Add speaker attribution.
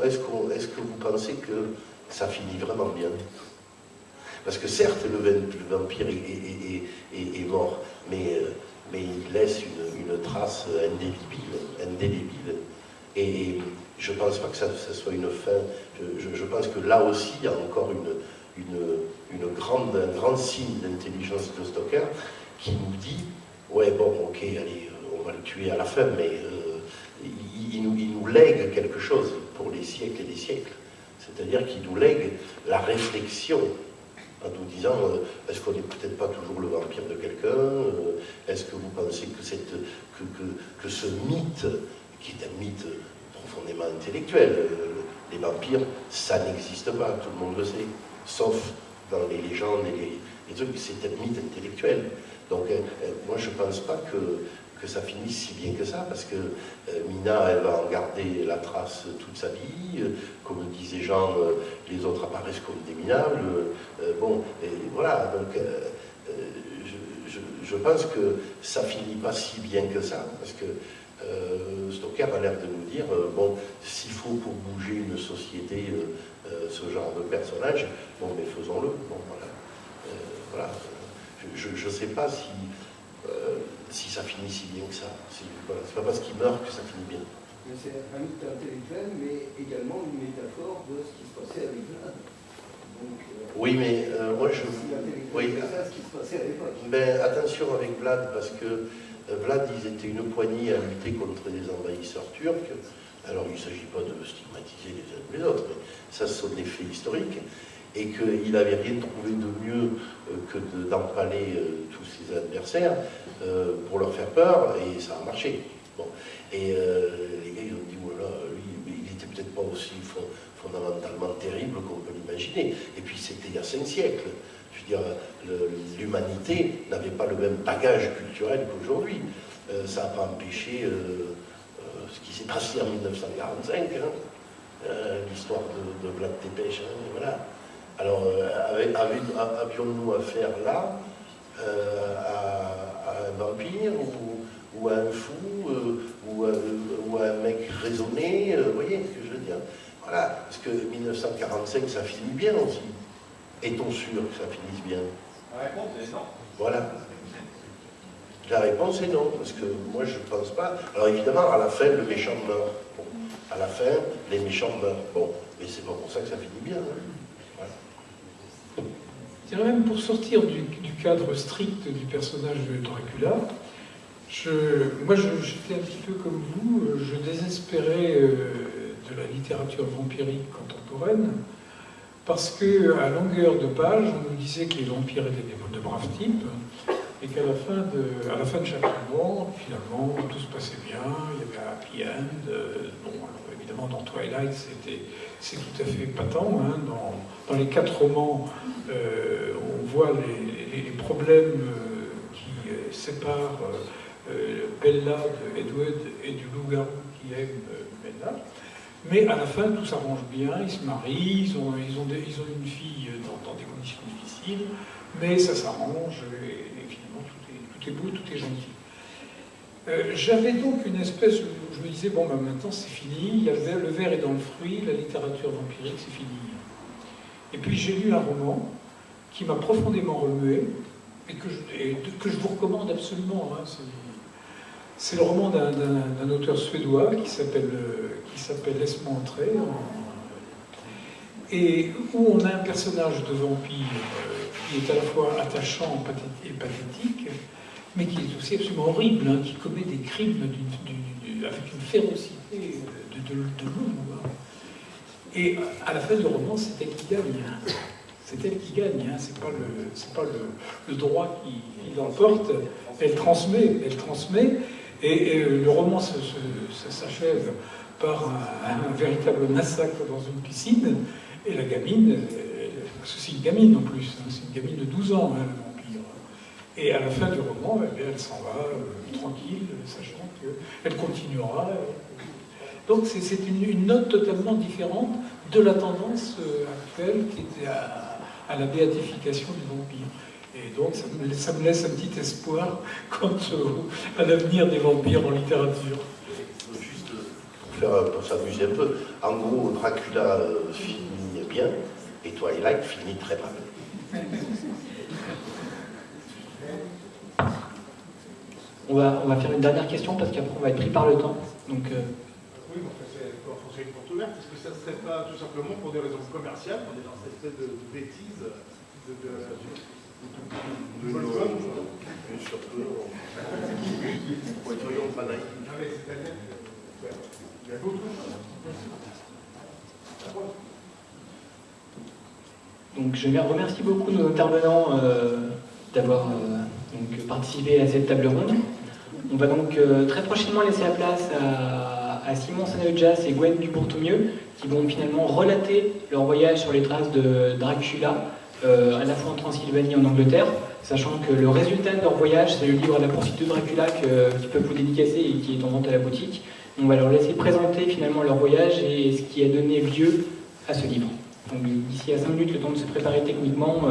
Speaker 1: est-ce que vous pensez que ça finit vraiment bien? Parce que certes, le vampire est mort, mais il laisse une trace indélébile. Et je ne pense pas que ça soit une fin. Je pense que là aussi, il y a encore un grand signe d'intelligence de Stoker qui nous dit, ouais, bon, ok, allez, on va le tuer à la fin, mais il nous lègue quelque chose pour les siècles et des siècles. C'est-à-dire qu'il nous lègue la réflexion en nous disant, est-ce qu'on n'est peut-être pas toujours le vampire de quelqu'un? Est-ce que vous pensez que ce mythe, qui est un mythe profondément intellectuel, les vampires, ça n'existe pas, tout le monde le sait, sauf dans les légendes et les trucs, c'est un mythe intellectuel. Donc moi je ne pense pas que ça finisse si bien que ça, parce que Mina, elle va en garder la trace toute sa vie, comme disait Jean, les autres apparaissent comme des minables, bon, et voilà, donc je pense que ça finit pas si bien que ça, parce que Stoker a l'air de nous dire, bon, s'il faut pour bouger une société, ce genre de personnage, bon, mais faisons-le, bon, voilà. Voilà. Je ne sais pas si ça finit si bien que ça. Voilà, c'est pas parce qu'il meurt que ça finit bien.
Speaker 2: Mais c'est un mythe intellectuel, mais également une métaphore de ce qui se passait avec Vlad. Donc,
Speaker 1: oui, mais moi je... Oui,
Speaker 2: c'est ce qui se passait à l'époque.
Speaker 1: Ben, attention avec Vlad, parce que Vlad, ils étaient une poignée à lutter contre les envahisseurs turcs. Alors, il ne s'agit pas de stigmatiser les uns ou les autres, mais ça, ce sont des faits historiques. Et qu'il n'avait rien trouvé de mieux que d'empaler tous ses adversaires pour leur faire peur, et ça a marché. Bon. Et les gars, ils ont dit, voilà, lui, il n'était peut-être pas aussi fondamentalement terrible qu'on peut l'imaginer. Et puis, c'était il y a 5 siècles. Je veux dire, l'humanité n'avait pas le même bagage culturel qu'aujourd'hui. Ça n'a pas empêché ce qui s'est passé en 1945, hein, l'histoire de Vlad Tepes, hein, voilà. Alors, avions-nous affaire là à un vampire ou à un fou ou à un mec raisonné, vous voyez ce que je veux dire? Voilà, parce que 1945, ça finit bien aussi. Est-on sûr que ça finisse bien?
Speaker 3: La réponse est non.
Speaker 1: Voilà. La réponse est non, parce que moi je ne pense pas. Alors évidemment, à la fin, le méchant meurt. Bon. À la fin, les méchants meurent. Bon, mais c'est pas pour ça que ça finit bien. Hein. Voilà.
Speaker 4: Je dirais même pour sortir du cadre strict du personnage de Dracula, moi j'étais un petit peu comme vous, je désespérais de la littérature vampirique contemporaine, parce qu'à longueur de page, on nous disait que les vampires étaient de braves types, et qu'à la fin de chaque roman, finalement, tout se passait bien, il y avait un happy end. Bon, alors évidemment, dans Twilight, c'est tout à fait patent. Hein, dans les 4 romans, on voit les problèmes qui séparent Bella de Edward et du loup-garou qui aime Bella. Mais à la fin, tout s'arrange bien, ils se marient, ils ont une fille dans des conditions difficiles, mais ça s'arrange, et finalement, tout est beau, tout est gentil. J'avais donc une espèce, je me disais, bon, ben, maintenant c'est fini, le ver est dans le fruit, la littérature vampirique, c'est fini. Et puis j'ai lu un roman qui m'a profondément remué, et que je vous recommande absolument. Hein, c'est le roman d'un auteur suédois qui s'appelle Laisse-moi entrer, et où on a un personnage de vampire qui est à la fois attachant et pathétique, mais qui est aussi absolument horrible, hein, qui commet des crimes avec une férocité de loup. Hein. Et à la fin du roman, c'est elle qui gagne. C'est elle qui gagne, hein. C'est pas le droit qui l'emporte. Elle transmet. Et le roman s'achève par un véritable massacre dans une piscine, et la gamine, c'est une gamine en plus, hein, c'est une gamine de 12 ans, hein, le vampire. Et à la fin du roman, elle s'en va tranquille, sachant qu'elle continuera. Donc c'est une note totalement différente de la tendance actuelle qui était à la béatification du vampire. Et donc, ça me laisse un petit espoir quant à l'avenir des vampires en littérature.
Speaker 1: Juste pour s'amuser un peu. En gros, Dracula finit bien et Twilight finit très mal.
Speaker 3: On va faire une dernière question parce qu'après on va être pris par le temps. Donc,
Speaker 5: Oui, mais c'est pour fonctionner une porte ouverte. Est-ce que ça ne serait pas tout simplement pour des raisons commerciales, on est dans cette espèce de bêtise
Speaker 1: Soyons pas naïfs.
Speaker 5: Non, mais c'est-à-dire qu'il y a beaucoup de choses.
Speaker 3: donc je remercie beaucoup nos intervenants d'avoir donc participé à cette table ronde. On va donc très prochainement laisser la place à Simon Saneudjas et Gwen Dubourg-Toumieux qui vont finalement relater leur voyage sur les traces de Dracula, à la fois en Transylvanie et en Angleterre, sachant que le résultat de leur voyage, c'est le livre La poursuite de Dracula qu'ils peuvent vous dédicacer et qui est en vente à la boutique. On va leur laisser présenter finalement leur voyage et ce qui a donné lieu à ce livre. Donc d'ici à 5 minutes, le temps de se préparer techniquement.